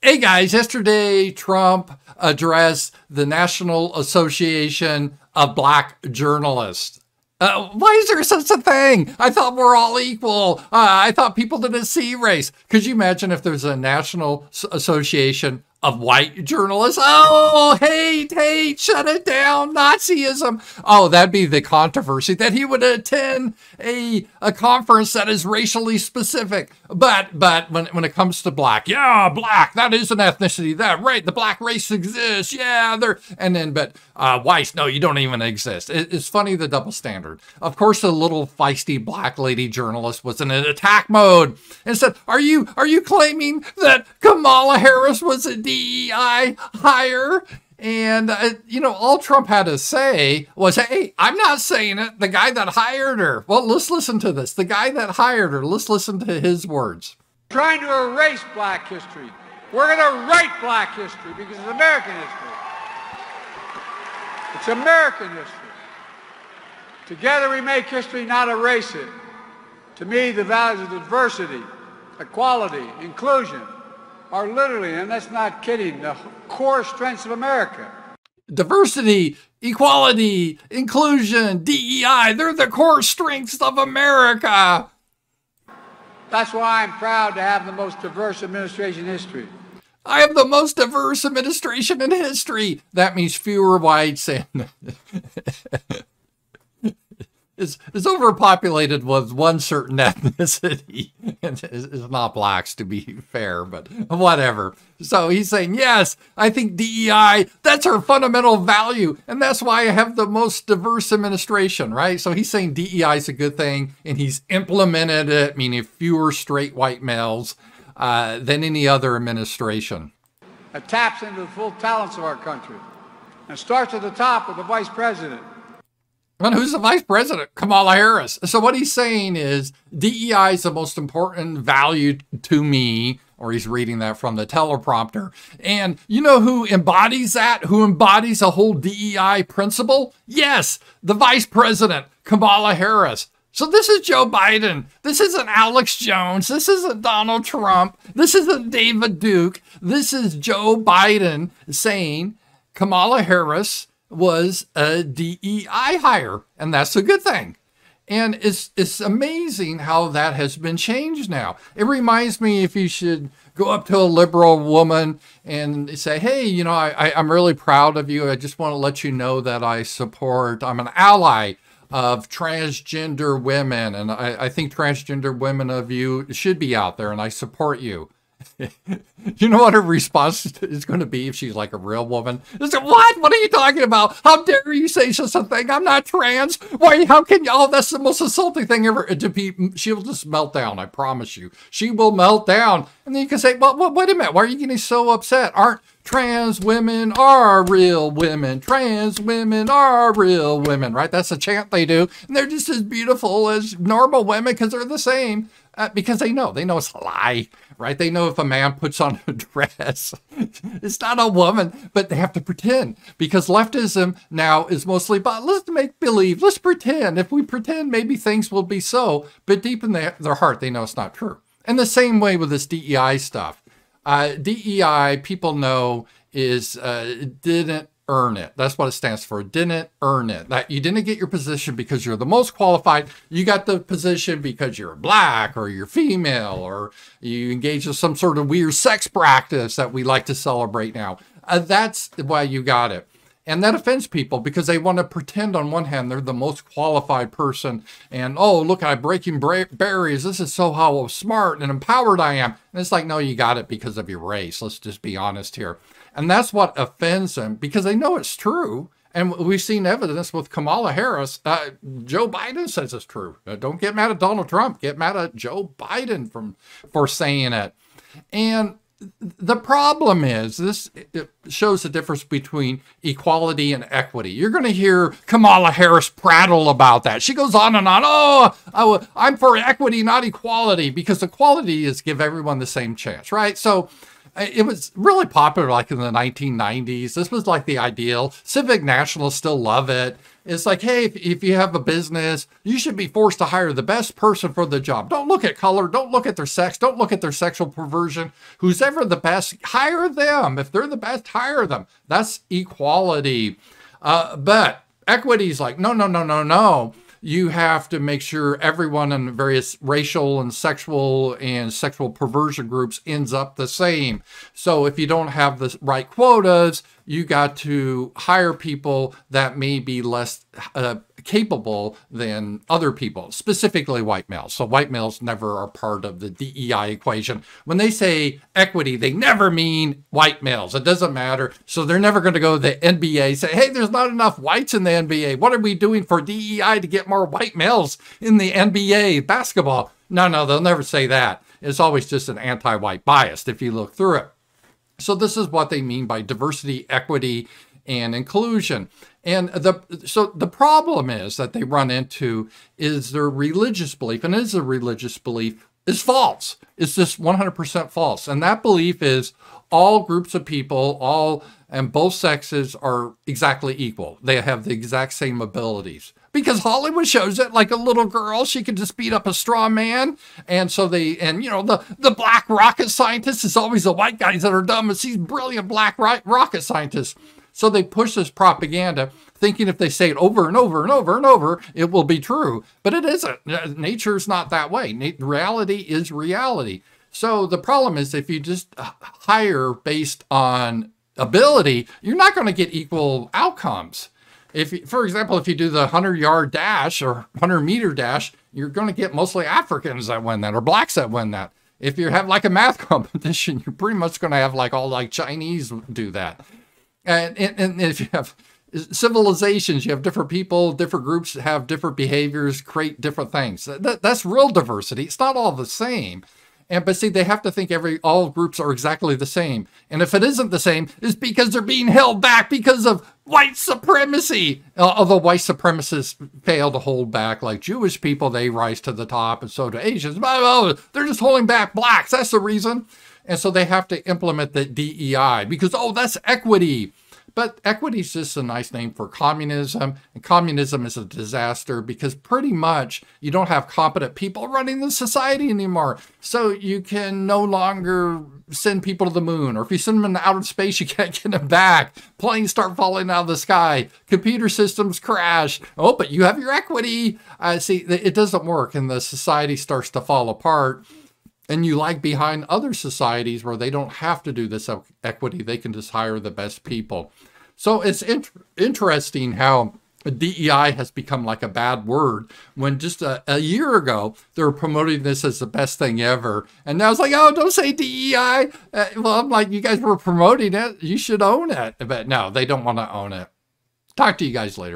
Hey guys, yesterday Trump addressed the National Association of Black Journalists. Why is there such a thing? I thought we're all equal. I thought people didn't see race. Could you imagine if there's a National Association of white journalists? Oh, hate, shut it down, Nazism. Oh, that'd be the controversy, that he would attend a conference that is racially specific. But when it comes to black, yeah, black, that is an ethnicity, that right, the black race exists, yeah, but whites, no, you don't even exist. It's funny, the double standard. Of course, the little feisty black lady journalist was in an attack mode and said, are you claiming that Kamala Harris was a DEI hire? And, all Trump had to say was, hey, I'm not saying it. The guy that hired her. Well, let's listen to this. The guy that hired her, let's listen to his words. Trying to erase black history. We're going to write black history because it's American history. It's American history. Together we make history, not erase it. To me, the values of diversity, equality, inclusion are literally, and that's not kidding, the core strengths of America. Diversity, equality, inclusion, DEI, they're the core strengths of America. That's why I'm proud to have the most diverse administration in history. I have the most diverse administration in history. That means fewer whites and is overpopulated with one certain ethnicity. It's not blacks, to be fair, but whatever. So he's saying, yes, I think DEI, that's our fundamental value. And that's why I have the most diverse administration, right? So he's saying DEI is a good thing, and he's implemented it, meaning fewer straight white males than any other administration. It taps into the full talents of our country and starts at the top with the vice president. And who's the vice president? Kamala Harris. So what he's saying is DEI is the most important value to me, or he's reading that from the teleprompter. And you know who embodies that? Who embodies a whole DEI principle? Yes, the vice president, Kamala Harris. So this is Joe Biden. This isn't Alex Jones. This isn't Donald Trump. This isn't David Duke. This is Joe Biden saying Kamala Harris was a DEI hire, and that's a good thing. And it's amazing how that has been changed now. It reminds me, if you should go up to a liberal woman and say, hey, I'm really proud of you. I just want to let you know that I'm an ally of transgender women, and I think transgender women of you should be out there, and I support you. You know what her response is going to be if she's like a real woman? Is it, what? What are you talking about? How dare you say such a thing? I'm not trans. Why? How can you? Oh, that's the most insulting thing ever to be. She'll just melt down. I promise you. She will melt down. And then you can say, well, wait a minute. Why are you getting so upset? Aren't trans women are real women? Trans women are real women, right? That's a chant they do. And they're just as beautiful as normal women because they're the same. Because they know it's a lie, right? They know if a man puts on a dress, it's not a woman, but they have to pretend, because leftism now is mostly about, let's make believe, let's pretend. If we pretend, maybe things will be so, but deep in their heart, they know it's not true. And the same way with this DEI stuff. DEI, people know, didn't earn it. That's what it stands for. Didn't earn it. That you didn't get your position because you're the most qualified. You got the position because you're black or you're female or you engage in some sort of weird sex practice that we like to celebrate now. That's why you got it. And that offends people because they want to pretend on one hand they're the most qualified person and, oh, look, I'm breaking barriers. This is so how smart and empowered I am. And it's like, no, you got it because of your race. Let's just be honest here. And that's what offends them because they know it's true. And we've seen evidence with Kamala Harris. Joe Biden says it's true. Don't get mad at Donald Trump. Get mad at Joe Biden for saying it. And the problem is, it shows the difference between equality and equity. You're going to hear Kamala Harris prattle about that. She goes on and on. Oh, I'm for equity, not equality, because equality is give everyone the same chance, right? So It was really popular like in the 1990s. This was like the ideal. Civic nationalists still love it. It's like, hey, if you have a business, you should be forced to hire the best person for the job. Don't look at color. Don't look at their sex. Don't look at their sexual perversion. Who's ever the best, hire them. If they're the best, hire them. That's equality. But equity is like, no, no, no, no, no. You have to make sure everyone in various racial and sexual perversion groups ends up the same. So if you don't have the right quotas, you got to hire people that may be less capable than other people, specifically white males. So white males never are part of the DEI equation. When they say equity, they never mean white males. It doesn't matter. So they're never going to go to the NBA, say, hey, there's not enough whites in the NBA. What are we doing for DEI to get more white males in the NBA basketball? No, no, they'll never say that. It's always just an anti-white bias if you look through it. So this is what they mean by diversity, equity, and inclusion. And the problem is that they run into is their religious belief, and it is a religious belief, is false. It's just 100% false. And that belief is all groups of people, and both sexes are exactly equal. They have the exact same abilities. Because Hollywood shows it, like a little girl, she can just beat up a straw man. And so the black rocket scientist is always the white guys that are dumb. It's these brilliant black rocket scientists. So they push this propaganda, thinking if they say it over and over and over and over, it will be true. But it isn't. Nature's not that way. Reality is reality. So the problem is if you just hire based on ability, you're not going to get equal outcomes. For example, if you do the 100-yard dash or 100-meter dash, you're going to get mostly Africans that win that or blacks that win that. If you have like a math competition, you're pretty much going to have like all like Chinese do that. And if you have civilizations, you have different people, different groups that have different behaviors, create different things. That's real diversity. It's not all the same. But see, they have to think all groups are exactly the same. And if it isn't the same, it's because they're being held back because of white supremacy. Although white supremacists fail to hold back, like Jewish people, they rise to the top, and so do Asians. They're just holding back blacks. That's the reason. And so they have to implement the DEI because, that's equity. But equity is just a nice name for communism, and communism is a disaster because pretty much you don't have competent people running the society anymore. So you can no longer send people to the moon, or if you send them into outer space, you can't get them back. Planes start falling out of the sky. Computer systems crash. Oh, but you have your equity. See, it doesn't work, and the society starts to fall apart. And you lag behind other societies where they don't have to do this equity. They can just hire the best people. So it's interesting how DEI has become like a bad word when just a year ago, they were promoting this as the best thing ever. And now it's like, oh, don't say DEI. Well, I'm like, you guys were promoting it. You should own it. But no, they don't want to own it. Talk to you guys later.